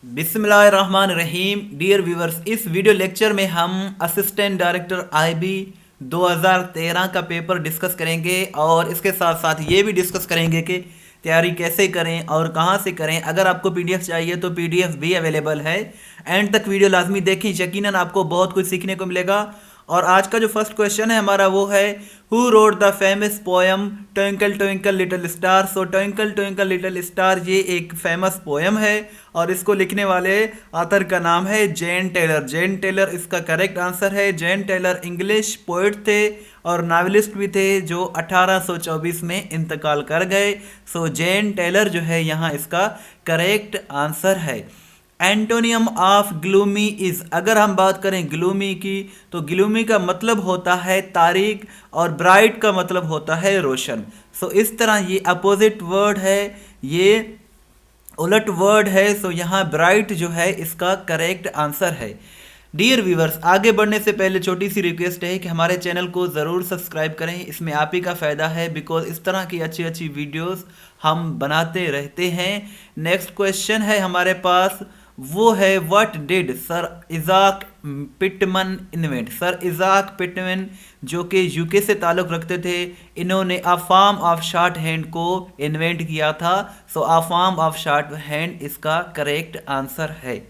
बिस्मिल्लाहिर्रहमानिर्रहीम। Dear viewers, इस video lecture में हम असिस्टेंट डायरेक्टर आईबी 2013 का पेपर डिस्कस करेंगे और इसके साथ साथ ये भी डिस्कस करेंगे कि तैयारी कैसे करें और कहाँ से करें। अगर आपको पीडीएफ चाहिए तो पीडीएफ भी अवेलेबल है। एंड तक वीडियो लाजमी देखें, यकीनन आपको बहुत कुछ सीखने को मिलेगा। और आज का जो फर्स्ट क्वेश्चन है हमारा वो है, who wrote the famous poem twinkle twinkle little star. So twinkle twinkle little star ये एक फेमस पोएम है और इसको लिखने वाले ऑथर का नाम है जेन टेलर। जेन टेलर इसका करेक्ट आंसर है। जेन टेलर इंग्लिश पोइट थे और नावलिस्ट भी थे जो 1824 में इंतकाल कर गए। सो जेन टेलर जो है यहाँ इसका करेक्ट आंसर है। एंटोनियम ऑफ ग्लूमी इज, अगर हम बात करें ग्लूमी की तो ग्लूमी का मतलब होता है तारीक और ब्राइट का मतलब होता है रोशन। सो इस तरह ये अपोजिट वर्ड है, ये उलट वर्ड है। सो यहाँ ब्राइट जो है इसका करेक्ट आंसर है। डियर व्यूवर्स, आगे बढ़ने से पहले छोटी सी रिक्वेस्ट है कि हमारे चैनल को ज़रूर सब्सक्राइब करें, इसमें आप ही का फ़ायदा है बिकॉज इस तरह की अच्छी अच्छी वीडियोस हम बनाते रहते हैं। नेक्स्ट क्वेश्चन है हमारे पास, वो है what did sir Isaac Pitman invent. Sir Isaac Pitman जो कि यूके से ताल्लुक़ रखते थे, इन्होंने a form of shorthand को इन्वेंट किया था। So a form of shorthand इसका करेक्ट आंसर है।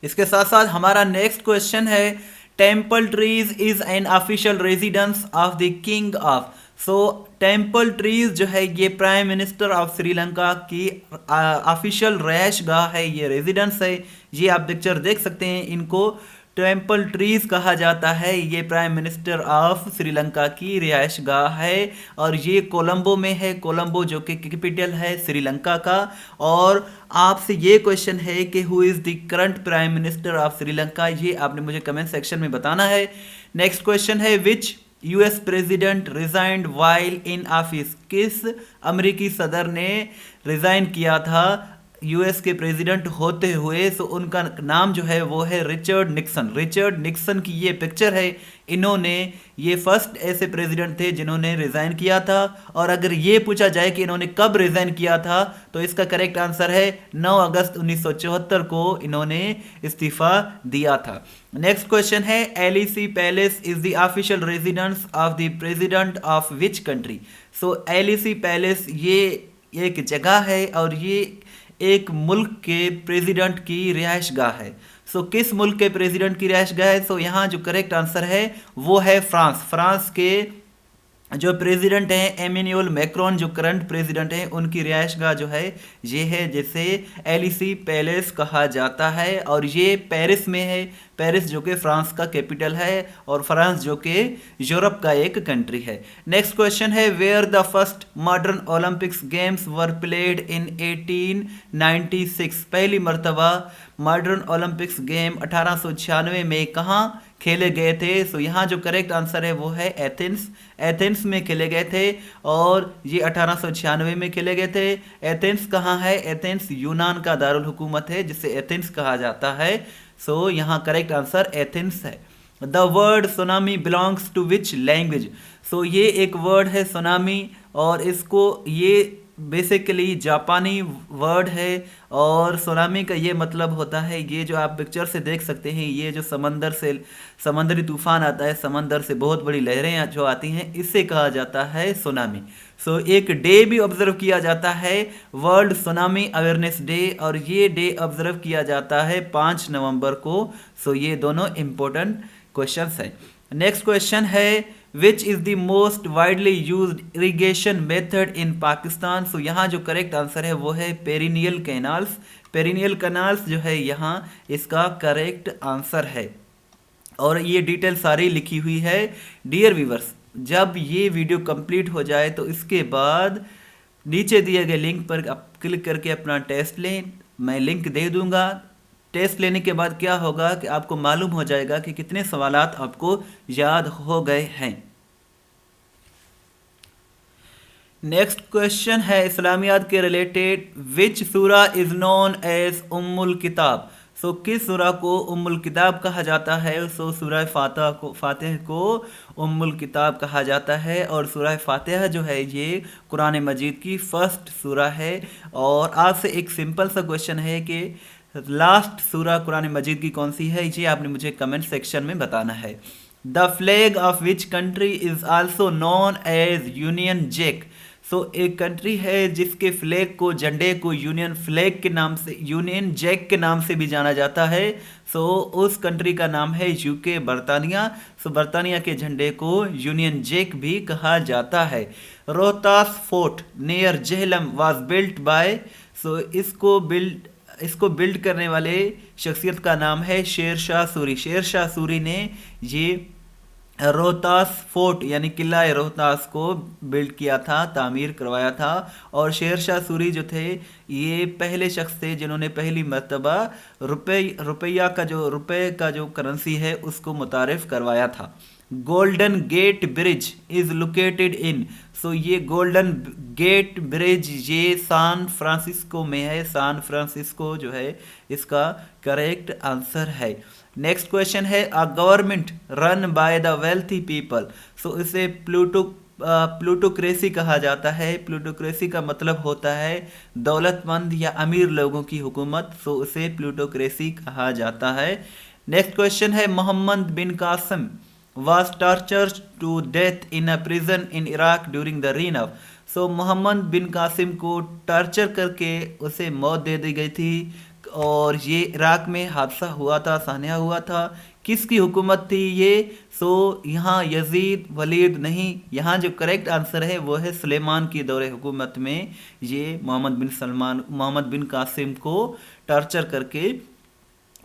इसके साथ साथ हमारा नेक्स्ट क्वेश्चन है, Temple Trees is an official residence of the king of. So Temple Trees जो है ये प्राइम मिनिस्टर ऑफ श्रीलंका की ऑफिशियल रहायश गाह है, ये रेजिडेंस है। ये आप पिक्चर देख सकते हैं, इनको टेम्पल ट्रीज कहा जाता है। ये प्राइम मिनिस्टर ऑफ श्रीलंका की रिहायश गाह है और ये कोलंबो में है। कोलंबो जो कि कैपिटल है श्रीलंका का। और आपसे ये क्वेश्चन है कि who is the current prime minister of Sri Lanka, ये आपने मुझे कमेंट सेक्शन में बताना है। नेक्स्ट क्वेश्चन है, which US president resigned while in office. किस अमेरिकी सदर ने रिजाइन किया था यूएस के प्रेसिडेंट होते हुए। सो उनका नाम जो है वो है रिचर्ड निक्सन। रिचर्ड निक्सन की ये पिक्चर है। इन्होंने ये फर्स्ट ऐसे प्रेसिडेंट थे जिन्होंने रिज़ाइन किया था। और अगर ये पूछा जाए कि इन्होंने कब रिज़ाइन किया था तो इसका करेक्ट आंसर है 9 अगस्त 1974 को इन्होंने इस्तीफ़ा दिया था। नेक्स्ट क्वेश्चन है, Élysée palace is the official residence of the president of which country. So Élysée palace ये एक जगह है और ये एक मुल्क के प्रेसिडेंट की रिहाइश गाह है। सो किस मुल्क के प्रेसिडेंट की रिहाइश गाह है? सो यहाँ जो करेक्ट आंसर है वो है फ्रांस। फ्रांस के जो प्रेसिडेंट हैं एमेन्युअल मैक्रोन, जो करंट प्रेसिडेंट हैं, उनकी रिहाइश गाह जो है ये है, जिसे एलिसी पैलेस कहा जाता है और ये पेरिस में है। पेरिस जो कि फ्रांस का कैपिटल है और फ्रांस जो कि यूरोप का एक कंट्री है। नेक्स्ट क्वेश्चन है, where the first modern Olympics games were played in 1896। पहली मरतबा मॉडर्न ओलंपिक्स गेम 1896 में कहाँ खेले गए थे? सो यहाँ जो करेक्ट आंसर है वो है एथेंस। एथेंस में खेले गए थे और ये 1896 में खेले गए थे। एथेंस कहाँ है? एथेंस यूनान का दारुल हुकूमत है जिसे एथेंस कहा जाता है। सो यहाँ करेक्ट आंसर एथेंस है। The word tsunami belongs to which language. So ये एक वर्ड है सुनामी और इसको ये बेसिकली जापानी वर्ड है और सुनामी का ये मतलब होता है, ये जो आप पिक्चर से देख सकते हैं, ये जो समंदर से समंदरी तूफान आता है, समंदर से बहुत बड़ी लहरें जो आती हैं, इससे कहा जाता है सुनामी। सो एक डे भी ऑब्जर्व किया जाता है, वर्ल्ड सुनामी अवेयरनेस डे, और ये डे ऑब्जर्व किया जाता है 5 नवंबर को। सो ये दोनों इंपॉर्टेंट क्वेश्चंस हैं। नेक्स्ट क्वेश्चन है, which is the most widely used irrigation method in Pakistan. So यहाँ जो करेक्ट आंसर है वो है पेरिनियल कैनाल्स। पेरिनियल कैनाल्स जो है यहाँ इसका करेक्ट आंसर है और ये डिटेल सारी लिखी हुई है। डियर व्यूवर्स, जब ये वीडियो कंप्लीट हो जाए तो इसके बाद नीचे दिए गए लिंक पर आप क्लिक करके अपना टेस्ट लें, मैं लिंक दे दूँगा। टेस्ट लेने के बाद क्या होगा कि आपको मालूम हो जाएगा कि कितने सवालात आपको याद हो गए हैं। नेक्स्ट क्वेश्चन है इस्लामियात के रिलेटेड, विच सूरा इज नोन एज उम्मुल किताब। सो किस सूरा को उम्मुल किताब कहा जाता है? सो सूरह फातिह को उम्मुल किताब कहा जाता है। और सूरह फातिह जो है ये कुरान मजीद की फर्स्ट सूरा है। और आपसे एक सिंपल सा क्वेश्चन है कि लास्ट सूरा कुरान मजीद की कौन सी है? ये आपने मुझे कमेंट सेक्शन में बताना है। The flag of which country is also known as Union Jack? So एक कंट्री है जिसके फ्लैग को, झंडे को यूनियन फ्लैग के नाम से, यूनियन जैक के नाम से भी जाना जाता है। सो उस कंट्री का नाम है यूके, बरतानिया। सो बरतानिया के झंडे को यूनियन जैक भी कहा जाता है। Rohtas fort near Jhelum was built by? So इसको बिल्ड करने वाले शख्सियत का नाम है शेर शाह सूरी। शेर शाह सूरी ने ये रोहतास फोर्ट यानी किला रोहतास को बिल्ड किया था, तामीर करवाया था। और शेर शाह सूरी जो थे ये पहले शख्स थे जिन्होंने पहली मर्तबा रुपये का जो करेंसी है उसको मुतारिफ करवाया था। Golden Gate Bridge is located in? So ये गोल्डन गेट ब्रिज ये सैन फ्रांसिस्को में है। सैन फ्रांसिस्को जो है इसका करेक्ट आंसर है। नेक्स्ट क्वेश्चन है a government run by the wealthy people? So इसे प्लूटोक्रेसी कहा जाता है। प्लूटोक्रेसी का मतलब होता है दौलतमंद या अमीर लोगों की हुकूमत। सो उसे प्लूटोक्रेसी कहा जाता है। नेक्स्ट क्वेश्चन है मोहम्मद बिन Qasim was tortured to death in a prison in Iraq during the reign of? सो मोहम्मद बिन कासिम को टॉर्चर करके उसे मौत दे दी गई थी। और ये इराक में हादसा हुआ था, सानिया हुआ था। किसकी हुकूमत थी ये? सो यहाँ यजीद वलीद नहीं, यहाँ जो करेक्ट आंसर है वो है सुलेमान की दौरे हुकूमत में ये मोहम्मद बिन कासिम को टॉर्चर करके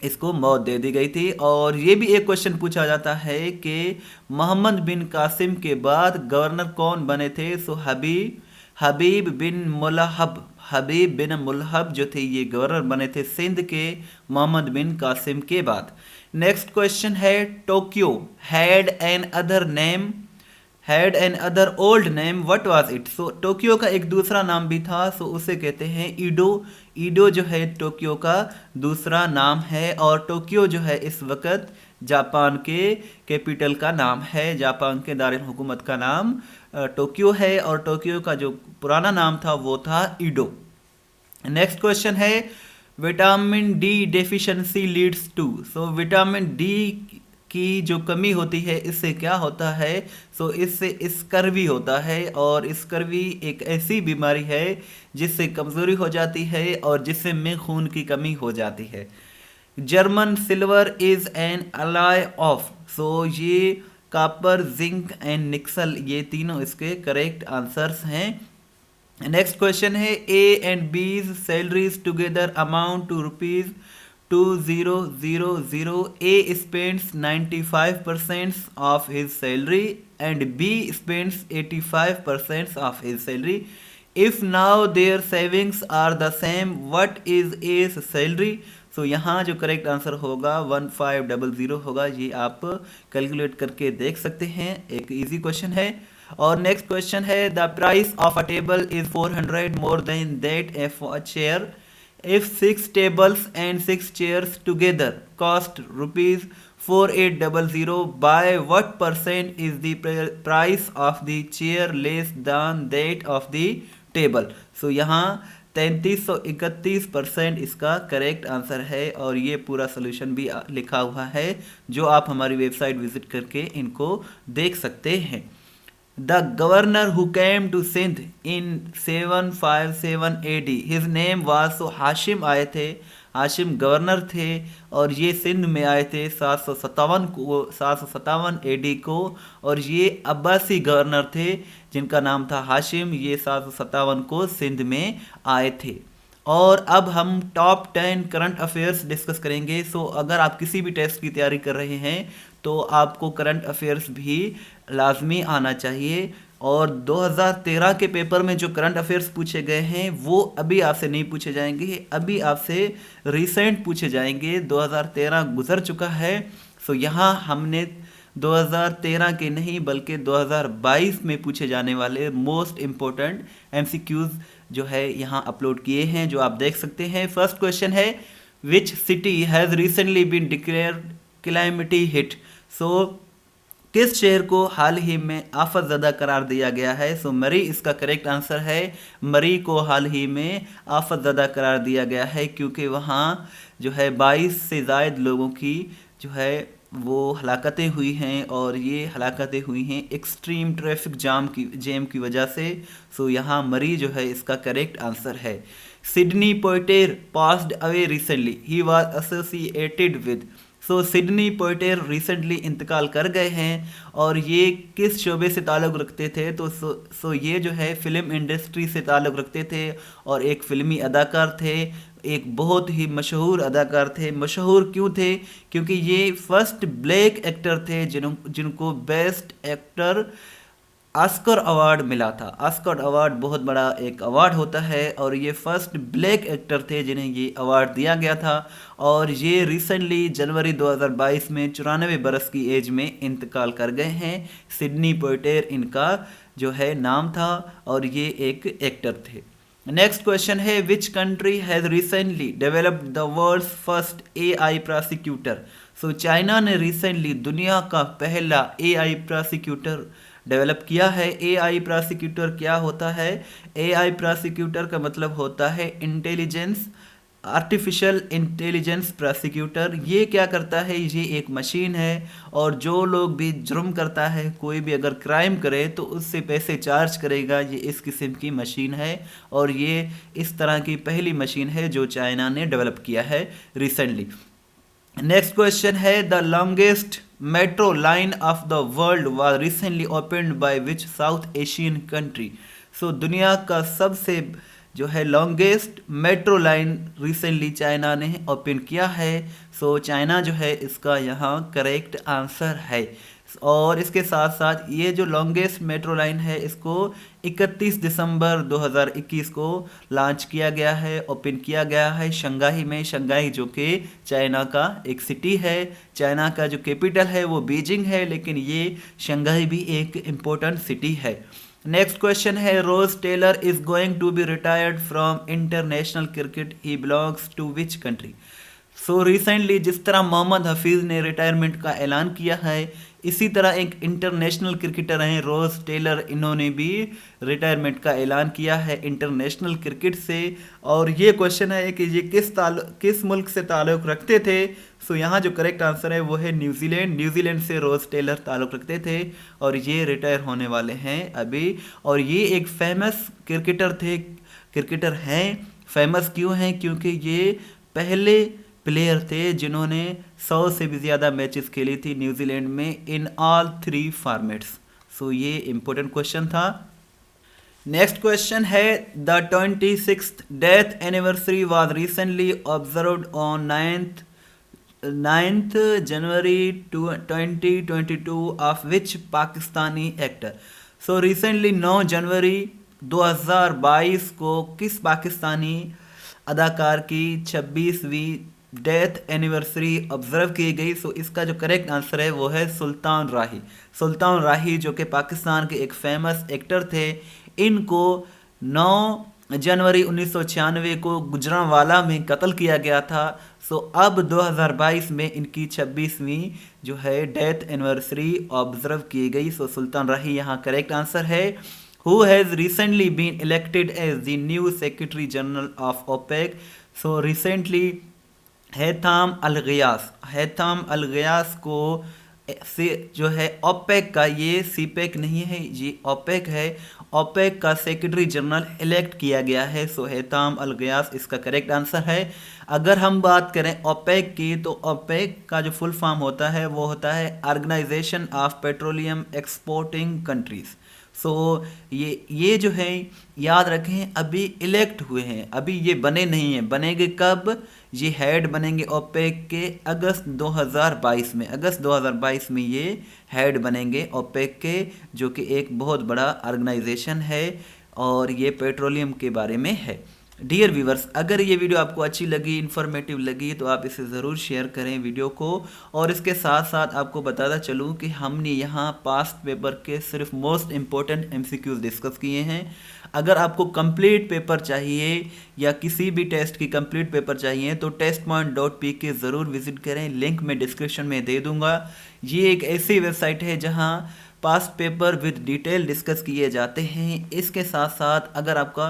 इसको मौत दे दी गई थी। और ये भी एक क्वेश्चन पूछा जाता है कि मोहम्मद बिन कासिम के बाद गवर्नर कौन बने थे? सो हबीब बिन मुलहब जो थे ये गवर्नर बने थे सिंध के मोहम्मद बिन कासिम के बाद। नेक्स्ट क्वेश्चन है Tokyo had an other old name, what was it? So Tokyo का एक दूसरा नाम भी था। सो उसे कहते हैं ईडो। ईडो जो है टोक्यो का दूसरा नाम है। और टोक्यो जो है इस वक्त जापान के कैपिटल का नाम है। जापान के दारुल हुकूमत का नाम टोक्यो है। और टोक्यो का जो पुराना नाम था वो था ईडो। नेक्स्ट क्वेश्चन है vitamin D deficiency leads to? So vitamin D की जो कमी होती है इससे क्या होता है? सो इससे स्कर्वी होता है। और स्कर्वी एक ऐसी बीमारी है जिससे कमज़ोरी हो जाती है और जिससे में खून की कमी हो जाती है। German silver is an alloy of? So ये कॉपर, जिंक एंड निक्सल ये तीनों इसके करेक्ट आंसर्स हैं। नेक्स्ट क्वेश्चन है A and B's salaries together amount to ₹2000. A spends 95% of his salary and B spends 85% of his salary. If now their savings are the same, what is A's salary? सो यहाँ जो correct answer होगा 1500 होगा। ये आप calculate करके देख सकते हैं, एक इजी क्वेश्चन है। और नेक्स्ट क्वेश्चन है the price of a table is 400 more than that of a chair if 6 tables and 6 chairs together cost ₹4800, by what percent is the price of the chair less than that of the table? so यहाँ 3331% इसका correct answer है। और ये पूरा solution भी लिखा हुआ है जो आप हमारी वेबसाइट विजिट करके इनको देख सकते हैं। The governor who came to Sindh in 757 AD, his name was, so Hashim आए थे, हाशिम गवर्नर थे और ये सिंध में आए थे 757 AD को। और ये अब्बासी गवर्नर थे जिनका नाम था हाशिम, ये 757 को सिंध में आए थे। और अब हम टॉप 10 करंट अफेयर्स डिस्कस करेंगे। सो अगर आप किसी भी टेस्ट की तैयारी कर रहे हैं तो आपको करंट अफेयर्स भी लाजमी आना चाहिए। और 2013 के पेपर में जो करंट अफेयर्स पूछे गए हैं वो अभी आपसे नहीं पूछे जाएंगे, अभी आपसे रिसेंट पूछे जाएंगे। 2013 गुजर चुका है। सो यहाँ हमने 2013 के नहीं बल्कि 2022 में पूछे जाने वाले मोस्ट इम्पोर्टेंट MCQs जो है यहाँ अपलोड किए हैं, जो आप देख सकते हैं। फर्स्ट क्वेश्चन है which city has recently been declared calamity hit. So किस शहर को हाल ही में आफत ज़दा करार दिया गया है? सो मरी इसका करेक्ट आंसर है। मरी को हाल ही में आफत ज़दा करार दिया गया है क्योंकि वहाँ जो है 22 से ज़ायद लोगों की जो है वो हलाकतें हुई हैं, और ये हलाकतें हुई हैं एक्सट्रीम ट्रैफिक जैम की वजह से। सो यहाँ मरी जो है इसका करेक्ट आंसर है। Sidney Poitier passed away recently, he was associated with. So Sidney Poitier recently इंतकाल कर गए हैं, और ये किस शोबे से ताल्लुक़ रखते थे? तो सो ये जो है फ़िल्म इंडस्ट्री से ताल्लुक़ रखते थे, और एक फ़िल्मी अदाकार थे, एक बहुत ही मशहूर अदाकार थे। मशहूर क्यों थे? क्योंकि ये फर्स्ट ब्लैक एक्टर थे जिनको बेस्ट एक्टर ऑस्कर अवार्ड मिला था। ऑस्कर अवार्ड बहुत बड़ा एक अवार्ड होता है, और ये फर्स्ट ब्लैक एक्टर थे जिन्हें ये अवार्ड दिया गया था, और ये रिसेंटली जनवरी 2022 में 94 बरस की एज में इंतकाल कर गए हैं। सिडनी पोइटेर इनका जो है नाम था, और ये एक एक्टर थे। नेक्स्ट क्वेश्चन है, which country has recently developed the world's first AI prosecutor. So China ने रिसेंटली दुनिया का पहला AI प्रोसिक्यूटर डेवलप किया है। AI प्रोसिक्यूटर क्या होता है? AI प्रोसिक्यूटर का मतलब होता है आर्टिफिशियल इंटेलिजेंस प्रोसिक्यूटर। ये क्या करता है? ये एक मशीन है, और जो लोग भी जुर्म करता है, कोई भी अगर क्राइम करे तो उससे पैसे चार्ज करेगा। ये इस किस्म की मशीन है, और ये इस तरह की पहली मशीन है जो चाइना ने डेवलप किया है रिसेंटली। नेक्स्ट क्वेश्चन है, the longest metro line of the world was recently opened by which South Asian country. So दुनिया का सबसे जो है longest metro line recently China ने ओपन किया है। सो चाइना जो है इसका यहाँ करेक्ट आंसर है। और इसके साथ साथ ये जो लॉन्गेस्ट मेट्रो लाइन है इसको 31 दिसंबर 2021 को लॉन्च किया गया है, ओपन किया गया है शंघाई में। शंघाई जो कि चाइना का एक सिटी है। चाइना का जो कैपिटल है वो बीजिंग है, लेकिन ये शंघाई भी एक इम्पोर्टेंट सिटी है। नेक्स्ट क्वेश्चन है, Ross Taylor is going to be retired from international cricket, he belongs to which country. So recently जिस तरह मोहम्मद हफीज़ ने रिटायरमेंट का ऐलान किया है, इसी तरह एक इंटरनेशनल क्रिकेटर हैं रोज टेलर, इन्होंने भी रिटायरमेंट का ऐलान किया है इंटरनेशनल क्रिकेट से। और ये क्वेश्चन है कि ये किस मुल्क से ताल्लुक़ रखते थे? सो यहाँ जो करेक्ट आंसर है वो है न्यूजीलैंड। न्यूजीलैंड से रोज टेलर ताल्लुक़ रखते थे, और ये रिटायर होने वाले हैं अभी। और ये एक फेमस क्रिकेटर हैं। फेमस क्यों हैं? क्योंकि ये पहले प्लेयर थे जिन्होंने 100 से भी ज़्यादा मैचेस खेली थी न्यूजीलैंड में इन ऑल 3 फॉर्मेट्स। सो ये इम्पोर्टेंट क्वेश्चन था। नेक्स्ट क्वेश्चन है, the 26th death anniversary was recently observed on 9th January 2022 of which Pakistani actor. So recently 9 जनवरी 2022 को किस पाकिस्तानी अदाकार की 26वीं डेथ एनिवर्सरी ऑब्जर्व की गई? सो इसका जो करेक्ट आंसर है वो है सुल्तान राही। सुल्तान राही जो कि पाकिस्तान के एक फेमस एक्टर थे, इनको 9 जनवरी 1996 को गुजरांवाला में कत्ल किया गया था। सो अब 2022 में इनकी 26वीं जो है डेथ एनिवर्सरी ऑब्जर्व की गई। सो सुल्तान राही यहाँ करेक्ट आंसर है। Who has recently been elected as the new secretary general of OPEC. So recently Haitham al Ghais को से जो है ओपेक का, ये सीपेक नहीं है, ये ओपेक है, ओपेक का सेक्रेटरी जनरल इलेक्ट किया गया है। सो हैथम अल गियास इसका करेक्ट आंसर है। अगर हम बात करें ओपेक की, तो ओपेक का जो फुल फॉर्म होता है वो होता है organization of petroleum exporting countries. So ये जो है याद रखें अभी इलेक्ट हुए हैं, अभी ये बने नहीं हैं। बनेंगे कब? ये हेड बनेंगे ओपेक के अगस्त 2022 में। अगस्त 2022 में ये हेड बनेंगे ओपेक के, जो कि एक बहुत बड़ा ऑर्गेनाइजेशन है, और ये पेट्रोलियम के बारे में है। डियर व्यूवर्स, अगर ये वीडियो आपको अच्छी लगी, इन्फॉर्मेटिव लगी, तो आप इसे ज़रूर शेयर करें वीडियो को। और इसके साथ साथ आपको बताता चलूँ कि हमने यहाँ पास्ट पेपर के सिर्फ मोस्ट इम्पोर्टेंट एमसीक्यूज डिस्कस किए हैं। अगर आपको कंप्लीट पेपर चाहिए या किसी भी टेस्ट की कंप्लीट पेपर चाहिए तो testpoint.pk ज़रूर विजिट करें, लिंक मैं डिस्क्रिप्शन में दे दूँगा। ये एक ऐसी वेबसाइट है जहाँ past paper with detail discuss किए जाते हैं। इसके साथ साथ अगर आपका